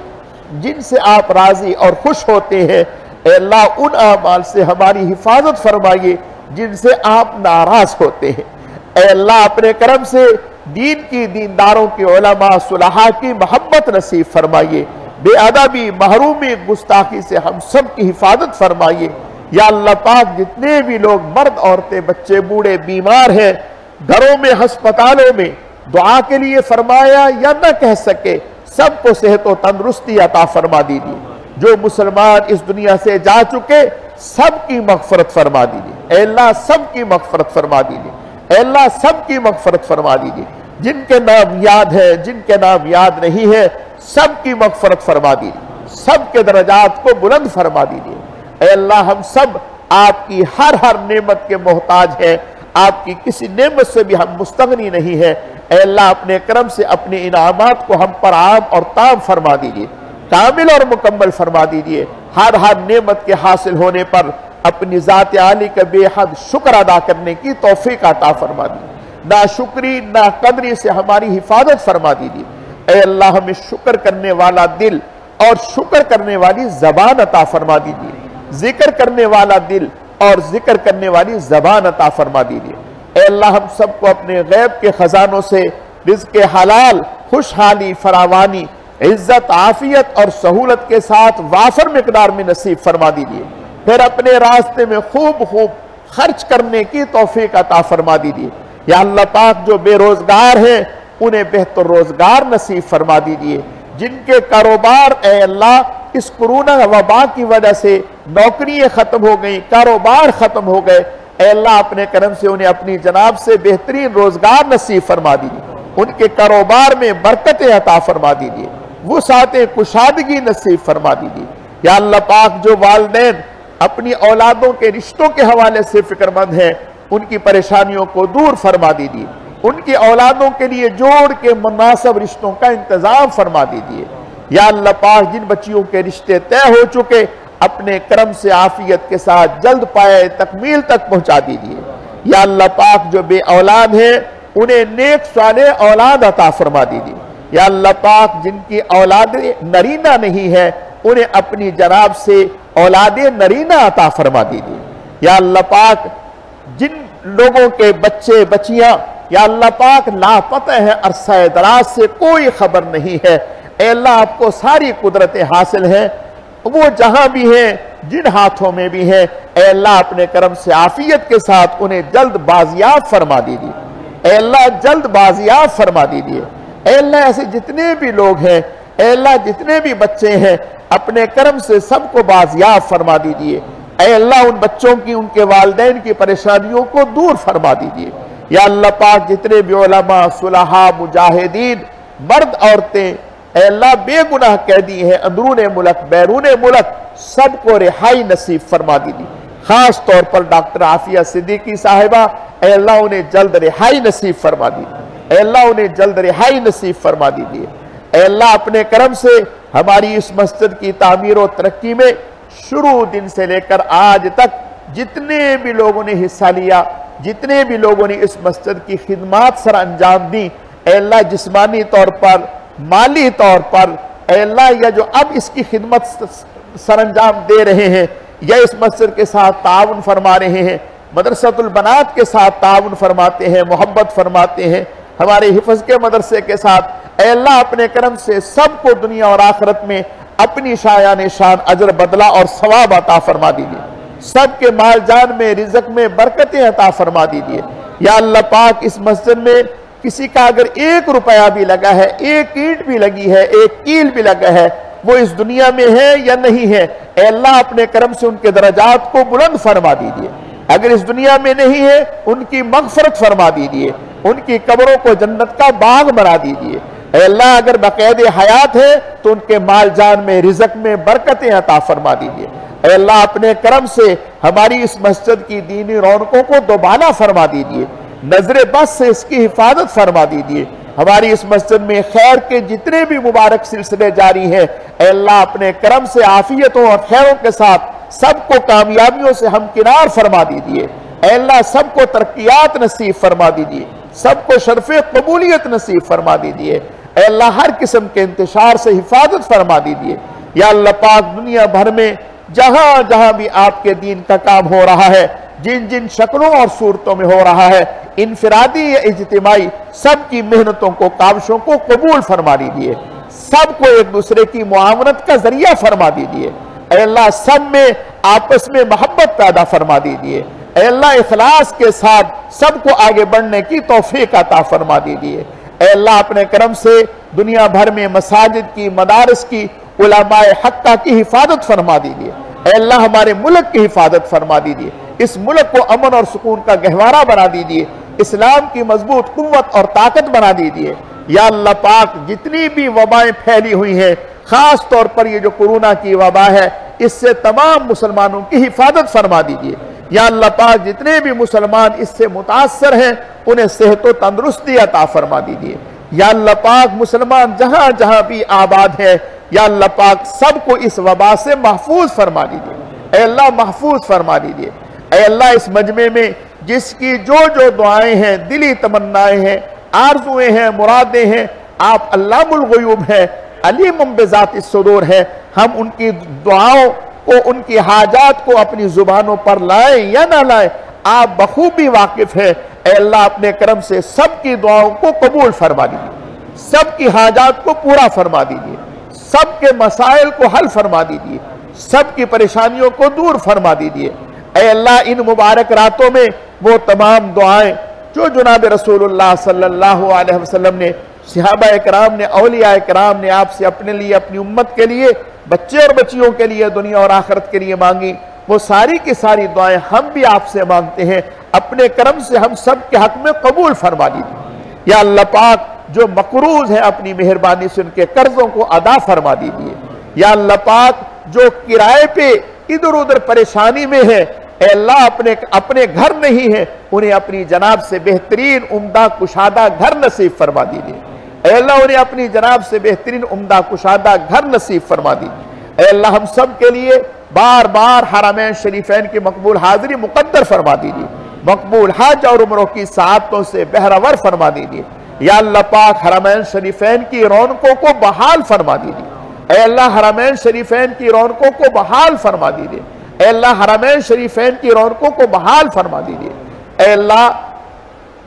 जिनसे आप राजी और खुश होते हैं। ऐ अल्लाह उन अमाल से हमारी हिफाजत फरमाइए जिनसे आप नाराज होते हैं। ऐ अल्लाह अपने करम से दीन की, दीनदारों की, उलमा सुलहा की मोहब्बत नसीब फरमाइए। बेअदबी, महरूमी, गुस्ताखी से हम सब की हिफाजत फरमाइए। या अल्लाह पाक जितने भी लोग मर्द, औरतें, बच्चे, बूढ़े बीमार हैं, घरों में, अस्पतालों में, दुआ के लिए फरमाया या न कह सके, सबको सेहत और तंदुरुस्ती अता फरमा दीजिए। जो मुसलमान इस दुनिया से जा चुके सबकी मगफरत फरमा दीजिए। ऐ अल्लाह सबकी मगफरत फरमा दीजिए। ऐ अल्लाह सबकी मगफरत फरमा दीजिए। जिनके नाम याद है, जिनके नाम याद नहीं है, सबकी मगफरत फरमा दीजिए, सबके दर्जात को बुलंद फरमा दीजिए। ऐ अल्लाह हम सब आपकी हर हर नेमत के मोहताज हैं, आपकी किसी नेमत से भी हम मुस्तगनी नहीं है। ऐ अल्लाह अपने करम से अपने इनामात को हम पर आम और ताम फरमा दीजिए, कामिल और मुकम्मल फरमा दीजिए। हर हर नेमत के हासिल होने पर अपनी ज़ात आली का बेहद शुक्र अदा करने की तौफीक अता फरमा दीजिए। ना शुक्री ना कदरी से हमारी हिफाजत फरमा दीजिए। ऐ अल्लाह हमें शुक्र करने वाला दिल और शुक्र करने वाली ज़बान अता फरमा दीजिए। जिक्र करने वाला दिल और जिक्र करने वाली ज़बान अता फरमा दीजिए। ऐ अल्लाह हम सबको अपने गैब के खजानों से रिज़्क़ हलाल, खुशहाली, फरावानी, इज्जत, आफियत और सहूलत के साथ वाफर मिकदार में नसीब फरमा दीजिए। फिर अपने रास्ते में खूब खूब खर्च करने की तौफीक अता फरमा दीजिए। या अल्लाह पाक जो बेरोजगार हैं उन्हें बेहतर रोजगार नसीब फरमा दीजिए। जिनके कारोबार ऐ अल्लाह इस कोरोना वबा की वजह से नौकरियां खत्म हो गई, कारोबार खत्म हो गए, ऐ अल्लाह अपने करम से उन्हें अपनी जनाब से बेहतरीन रोजगार नसीब फरमा दीजिए। उनके कारोबार में बरकतें अता फरमा दीजिए, वुसाते कुशादगी नसीब फरमा दीजिए। या अल्लाह पाक जो वालिदैन अपनी औलादों के रिश्तों के हवाले से फिक्रमंद हैं, उनकी परेशानियों को दूर फरमा दीजिए। उनकी औलादों के लिए जोड़ के मुनासिब रिश्तों का इंतजाम फरमा दीजिए। या अल्लाह पाक जिन बच्चियों के रिश्ते तय हो चुके अपने करम से आफियत के साथ जल्द पाए तकमील तक पहुंचा दीजिए। या अल्लाह पाक जो बे औलाद है उन्हें नेक साले औलाद अता फरमा दीजिए। या अल्लाह पाक जिनकी औलाद नरीना नहीं है उन्हें अपनी जनाब से औलाद नरीना अता फरमा दीजिए। या अल्लाह पाक जिन लोगों के बच्चे बच्चियां या अल्लाह पाक लापता है, अरसा दराज से कोई खबर नहीं है, ए अल्लाह आपको सारी कुदरतें हासिल हैं, वो जहां भी हैं जिन हाथों में भी है, ए अल्लाह अपने करम से आफियत के साथ उन्हें जल्द बाजियाब फरमा दीजिए। ए अल्लाह जल्द बाजियाब फरमा दीजिए। ए अल्लाह ऐसे जितने भी लोग हैं, ए अल्लाह जितने भी बच्चे हैं, अपने करम से सबको बाजियाब फरमा दीजिए। ए अल्लाह उन बच्चों की, उनके वालिदैन की परेशानियों को दूर फरमा दीजिए। या अल्लाह पाक जितने भी उलमा, सुलहा, मुजाहिदीन, मर्द औरतें, ए अल्लाह बेगुनाह कैदी हैं, अंदरून मुल्क बैरून मुल्क, सबको रिहाई नसीब फरमा दीजिए। खास तौर पर डॉक्टर आफिया सिद्दीकी साहिबा, ए अल्लाह उन्हें जल्द रिहाई नसीब फरमा दीजिए। ए अल्लाह उन्हें जल्द रिहाई नसीब फरमा दीजिए। ए अल्लाह अपने करम से हमारी इस मस्जिद की तामीर और तरक्की में शुरू दिन से लेकर आज तक जितने भी लोगों ने हिस्सा लिया, जितने भी लोगों ने इस मस्जिद की खिदमात सर अंजाम दी, ए अल्लाह जिस्मानी तौर पर, माली तौर पर, ए अल्लाह या जो अब इसकी खिदमत सर अंजाम दे रहे हैं या इस मस्जिद के साथ ताउन फरमा रहे हैं, मदरसतुल बनात के साथ ताउन फरमाते हैं, मोहब्बत फरमाते हैं, हमारे हिफ्ज़ के मदरसे के साथ, ए अल्लाह अपने करम से सबको दुनिया और आखिरत में अपनी शायान शान अजर बदला और सवाब अता फरमा दीजिए। सबके माल जान में, रिज़्क़ में बरकतें अता फरमा दीजिए। या अल्लाह पाक इस मस्जिद में किसी का अगर 1 रुपया भी लगा है, 1 ईंट भी लगी है, 1 कील भी लगा है, वो इस दुनिया में है या नहीं है, ए अल्लाह अपने करम से उनके दरजात को बुलंद फरमा दीजिए। अगर इस दुनिया में नहीं है, उनकी मग़फ़िरत फरमा दीजिए, उनकी कब्रों को जन्नत का बाग बना दीजिए। ए अल्लाह अगर बक़ैद हयात है तो उनके माल जान में, रिज़्क़ में बरकतें अता फरमा दीजिए। ए अल्लाह अपने करम से हमारी इस मस्जिद की दीनी रौनकों को दोबारा फरमा दीजिए। नजर बस से इसकी हिफाजत फरमा दीजिए। हमारी इस मस्जिद में खैर के जितने भी मुबारक सिलसिले जारी हैं, ए अल्लाह अपने करम से आफियतों और खैरों के साथ सबको कामयाबियों से हमकिनार फरमा दीजिए। ए अल्लाह सबको तरक्कियात नसीब फरमा दीजिए, सबको शर्फ़े कबूलियत नसीब फरमा दीजिए। ए अल्लाह हर किस्म के इंतशार से हिफाजत फरमा दीजिए। या अल्लाह पाक दुनिया भर में जहां जहां भी आपके दीन का काम हो रहा है, जिन जिन शक्लों और सूरतों में हो रहा है, इनफिरादी या इज्तिमाई, सबकी मेहनतों को, काविशों को कबूल फरमा दीजिए। सबको एक दूसरे की मुआवनत का जरिया फरमा दीजिए। ए अल्लाह सब में आपस में मोहब्बत पैदा फरमा दीजिए। ए अल्लाह इखलास के साथ सबको आगे बढ़ने की तौफीक अता फरमा दीजिए। ए अल्लाह अपने करम से दुनिया भर में मसाजिद की, मदारिस की, उलमाए हक्का की हिफाजत फरमा दीजिए। ए अल्लाह हमारे मुल्क की हिफाजत फरमा दीजिए। इस मुल्क को अमन और सुकून का गहवारा बना दीजिए। इस्लाम की मजबूत कुव्वत और ताकत बना दीजिए। या अल्लाह पाक जितनी भी वबाएं फैली हुई हैं, खास तौर पर ये जो कोरोना की वबा है, इससे तमाम मुसलमानों की हिफाजत फरमा दीजिए। या अल्लाह पाक जितने भी मुसलमान इससे मुतासर हैं, उन्हें सेहत व तंदुरुस्ती अता फरमा दीजिए। या अल्लाह पाक मुसलमान जहां जहां भी आबाद है, या अल्लाह पाक सबको इस वबा से महफूज फरमा दीजिए। ए अल्लाह महफूज फरमा दीजिए। ए अल्लाह इस मजमे में जिसकी जो जो दुआएं हैं, दिली तमन्नाएं हैं, आरजुएं हैं, मुरादें हैं, आप अल्लामुल गुयूब है, अलीमुम बिज़ातिस सुदूर है, हम उनकी दुआओं को, उनकी हाजात को अपनी जुबानों पर लाएं या ना लाएं, आप बखूबी वाकिफ है। ए अल्लाह अपने करम से सबकी दुआओं को कबूल फरमा दीजिए, सबकी हाजात को पूरा फरमा दीजिए, सबके मसाइल को हल फरमा दीजिए, सबकी परेशानियों को दूर फरमा दीजिए। ए अल्लाह इन मुबारक रातों में वो तमाम दुआएं जो जनाब रसूलुल्लाह सल्लल्लाहु अलैहि वसल्लम ने, सहाबा इकराम ने, औलिया इकराम ने आपसे अपने लिए, अपनी उम्मत के लिए, बच्चे और बच्चियों के लिए, दुनिया और आखिरत के लिए मांगी, वो सारी की सारी दुआएं हम भी आपसे मांगते हैं। अपने करम से हम सब के हक में कबूल फरमा दीजिए। या अल्लाह पाक जो मकरूज है, अपनी मेहरबानी से उनके कर्जों को अदा फरमा दीजिए। या अल्लाह पाक जो किराए पे इधर उधर परेशानी में है, ए अल्लाह अपने घर नहीं है, उन्हें अपनी जनाब से बेहतरीन उम्दा कुशादा घर नसीब फरमा दीजिए। ए अल्लाह उन्हें अपनी जनाब से बेहतरीन उम्दा कुशादा घर नसीब फरमा दीजिए। ए अल्लाह हम सब के लिए बार बार हरमैन शरीफैन की मकबूल हाजिरी मुकद्दर फरमा दीजिए। मकबूल हज और उम्रों की सआदतों से बहरावर फरमा दीजिए। या अल्लाह पाक हरमैन शरीफैन की रौनकों को बहाल फरमा दीजिए। ऐ अल्लाह हरमैन शरीफैन की रौनकों को बहाल फरमा दीजिए। ऐ अल्लाह हरमैन शरीफैन की रौनकों को बहाल फरमा दीजिए। ऐ अल्लाह,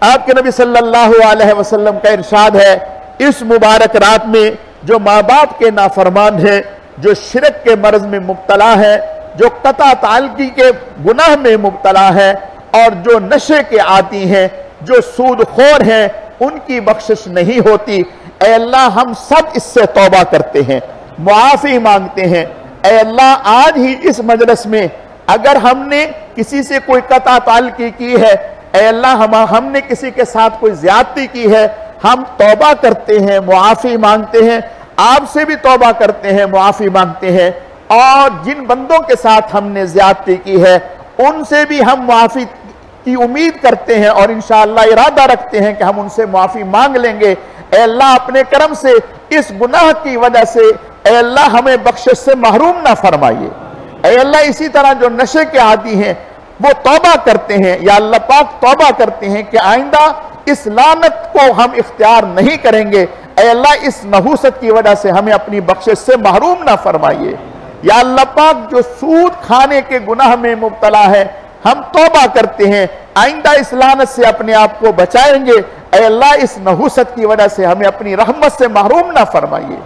आपके नबी सल्लल्लाहु अलैहि वसल्लम का इरशाद है, इस मुबारक रात में जो माँ बाप के नाफरमान है, जो शिरक के मर्ज में मुब्तला है, जो कता ताल्की के गुनाह में मुब्तला है और जो नशे के आती हैं, जो सूदखोर हैं, उनकी बख्शिश नहीं होती। ऐ अल्लाह, हम सब इससे तौबा करते हैं, मुआफ़ी मांगते हैं। ऐ अल्लाह, आज ही इस मजलिस में अगर हमने किसी से कोई कता ताल्की की है, ऐ अल्लाह, हमने किसी के साथ कोई ज्यादती की है, हम तौबा करते हैं, मुआफ़ी मांगते हैं, आपसे भी तौबा करते हैं, मुआफ़ी मांगते हैं। और जिन बंदों के साथ हमने ज्यादती की है, उनसे भी हम मुआफ़ी की उम्मीद करते हैं और इंशाअल्लाह इरादा रखते हैं कि हम उनसे मुआफ़ी मांग लेंगे। ऐ अल्लाह, अपने करम से इस गुनाह की वजह से ऐ अल्लाह हमें बख्शिश से महरूम ना फरमाइए। ऐ अल्लाह, इसी तरह जो नशे के आदी हैं वो तौबा करते हैं, या अल्लाह पाक तौबा करते हैं कि आइंदा इस लानत को हम इख्तियार नहीं करेंगे। ऐ अल्लाह, इस नहूसत की वजह से हमें अपनी बख्शिश से महरूम ना फरमाइए। या अल्लाह पाक, जो सूद खाने के गुनाह में मुब्तला है, हम तौबा करते हैं, आइंदा इस लानत से अपने आप को बचाएंगे। ऐ अल्लाह, इस नहूसत की वजह से हमें अपनी रहमत से महरूम ना फरमाइए।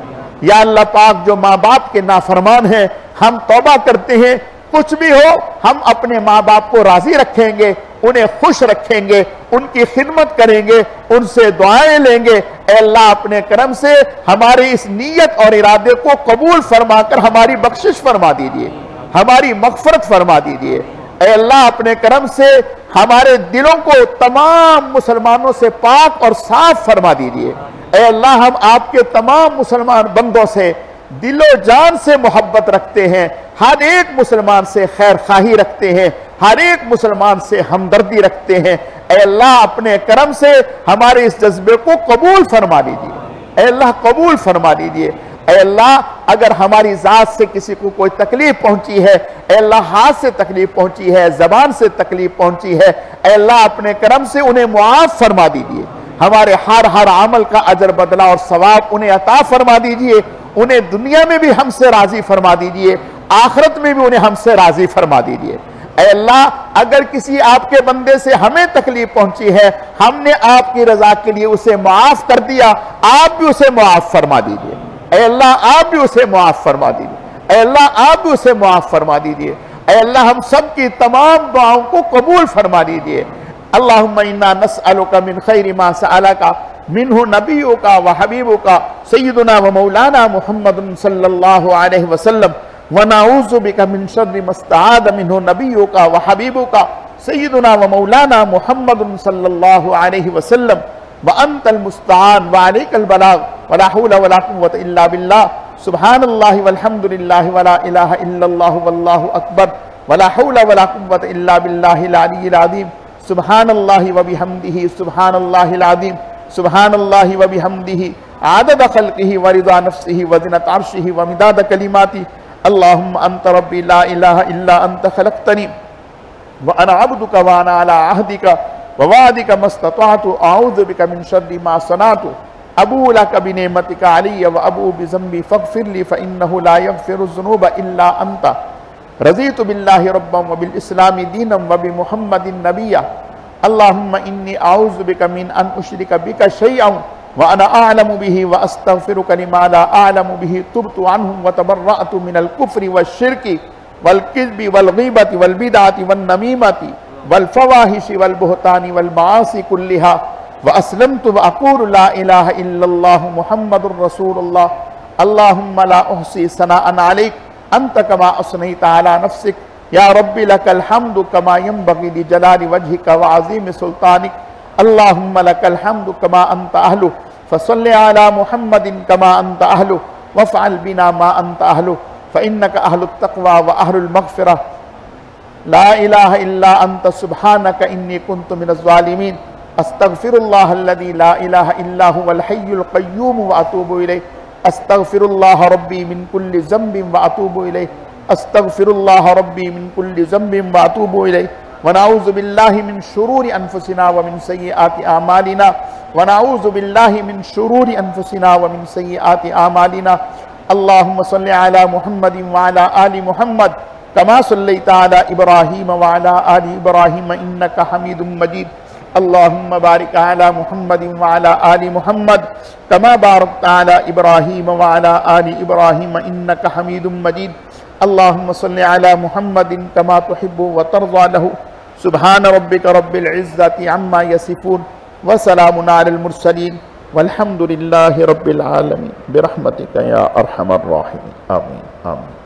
या अल्लाह पाक, जो माँ बाप के नाफरमान हैं, हम तौबा करते हैं, कुछ भी हो हम अपने माँ बाप को राजी रखेंगे, उन्हें खुश रखेंगे, उनकी खिदमत करेंगे, उनसे दुआएं लेंगे। ऐ अल्लाह, अपने करम से हमारी इस नीयत और इरादे को कबूल फरमाकर हमारी बख्शिश फरमा दीजिए, हमारी मगफरत फरमा दीजिए। ऐ अल्लाह, अपने करम से हमारे दिलों को तमाम मुसलमानों से पाक और साफ फरमा दीजिए। ऐ अल्लाह, हम आपके तमाम मुसलमान बंदों से दिलो जान से मोहब्बत रखते हैं, हर एक मुसलमान से खैर खाही रखते हैं, हर एक मुसलमान से हमदर्दी रखते हैं। ऐ अल्लाह, अपने करम से हमारे इस जज्बे को कबूल फरमा दीजिए। ऐ अल्लाह, कबूल फरमा दीजिए। ऐ अल्लाह, अगर हमारी जात से किसी को कोई तकलीफ पहुंची है, ऐ अल्लाह, हाथ से तकलीफ पहुंची है, जबान से तकलीफ पहुंची है, ऐ अल्लाह, अपने करम से उन्हें मुआफ फरमा दीजिए। हमारे हर अमल का अजर बदला और सवाब उन्हें अता फरमा दीजिए। उन्हें दुनिया में भी हमसे राजी फरमा दीजिए, आखिरत में भी उन्हें हमसे राजी फरमा दीजिए। ऐ अल्लाह, अगर किसी आपके बंदे से हमें तकलीफ पहुंची है, हमने आपकी रजा के लिए उसे मुआफ कर दिया, आप भी उसे मुआफ फरमा दीजिए। ऐ अल्लाह, आप भी उसे मुआफ फरमा दीजिए। ऐ अल्लाह, आप भी उसे मुआफ फरमा दीजिए। ऐ अल्लाह, हम सब की तमाम दुआओं को कबूल फरमा दीजिए। अल्लाहुम्मा इन्ना नस्अलुका मिन खैरि मा सअलका मिन्हु नबियुका व हबीबुका सय्यिदुना व मौलाना मुहम्मदुन सल्लल्लाहु अलैहि वसल्लम व नऊज़ु बिका मिन शर्रि मस्तआद मिन्हु नबियुका व हबीबुका सय्यिदुना व मौलाना मुहम्मदुन सल्लल्लाहु अलैहि वसल्लम व अंतल मुस्तआन व अलैकल बलाग व ला हौला व ला कुव्वता इल्ला बिल्लाह सुब्हानल्लाहि वल्हम्दुलिल्लाहि व ला इलाहा इल्लल्लाहु वल्लाहु अकबर व ला हौला व ला कुव्वता इल्ला बिल्लाहिल अलिय्यिल अज़ीम सुब्हानल्लाहि व बिहम्दिही सुब्हानल्लाहिल अज़ीम सुब्हानल्लाहि व बिहम्दिही आदद खल्क़िही व रिज़ा नफ्सिही व ज़िनत अर्शिही व मिदाद कलिमाती। अल्लाहुम्मा अंत रब्बी ला इलाहा इल्ला अंत खलक़तनी व अना अब्दुका व अना अला अहदिका व वादिका मस्ततअतु अऊज़ु बिका मिन शर्रि मा सनअतु अबू लका बिनिअमतिका अलैया व अबू बिज़म्बी फ़ग़फ़िरली फ़इन्नहु ला यग़फ़िरुज़्ज़ुनूबा इल्ला अंता रज़ीतु बिल्लाहि रब्बन व बिल इस्लामी दीनन व बि मुहम्मदिन नबिय्या। अल्लाहुम्मा इन्नी अऊज़ु बिका मिन अन उश्रिका बिका शैअन व अना अअलमु बिही व अस्तग़फ़िरुका लिमा ला अअलमु बिही तुब्तु अन्हु व तबर्रअतु मिनल कुफ़्रि वश्शिर्कि वल किज़्बि वल ग़ीबति वल बिदअति वन नमीमति वल फ़वाहिशि वल बुहतानि वल मआसी कुल्लिहा व अस्लमतु व अक़ूलु ला इलाहा इल्लल्लाहु मुहम्मदुर रसूलुल्लाह। अल्लाहुम्मा ला उहसी सनाअन अलैक अंत कमा असनैता अला नफ्सिक या रब्बी लकल हम्दु कमा यंबगी लिजलाली वजहिका व अज़ीम सुल्तानिक। अल्लाहुम्मा लकल हम्दु कमा अंत अहलु फसल्लि अला मुहम्मदिन कमा अंत अहलु वफ़अल बिना मा अंत अहलु फ़इन्नका अहलुत तक़वा व अहलुल मग़फ़िरह। ला इलाहा इल्ला अंत सुब्हानका इन्नी कुन्तु मिनज़ ज़ालिमीन। अस्तग़फ़िरुल्लाह अल्लज़ी ला इलाहा इल्ला हुवल हय्युल क़य्यूम व अतूबु इलैहि। अस्तग़फ़िरुल्लाह रब्बी मिन कुल्लि ज़ंबिन व अतूबु इलैहि। अस्तग़फ़िरुल्लाह रब्बी मिन कुल्लि ज़ंबिन व अतूबु इलैहि। व नऊज़ु बिल्लाहि मिन शुरूरि अनफुसिना व मिन सय्यिआति आमालिना व नऊज़ु बिल्लाहि मिन शुरूरि अनफुसिना व मिन सय्यिआति आमालिना। अल्लाहुम्मा सल्लि अला मुहम्मदिन व अला आलि मुहम्मद कमा सल्लैता अला इब्राहीम व अला आलि इब्राहीम इन्नका हमीदुम मजीद। अल्लाहुम्मा बारिक अला मुहम्मदिन व अला आलि मुहम्मद कमा बारकता अला इब्राहीम व अला आलि इब्राहीम इन्नका हमीदुम मजीद। अल्लाहुम्मा सल्लि अला मुहम्मदिन कमा तुहिब्बु व तर्ज़ा लहु। सुब्हान रब्बिका रब्बिल इज़्ज़ति अम्मा यसिफून व सलामुन अलल मुरसलीन वल्हम्दुलिल्लाहि रब्बिल आलमीन बिरहमतिका या अरहमर राहिमीन। आमीन आमीन।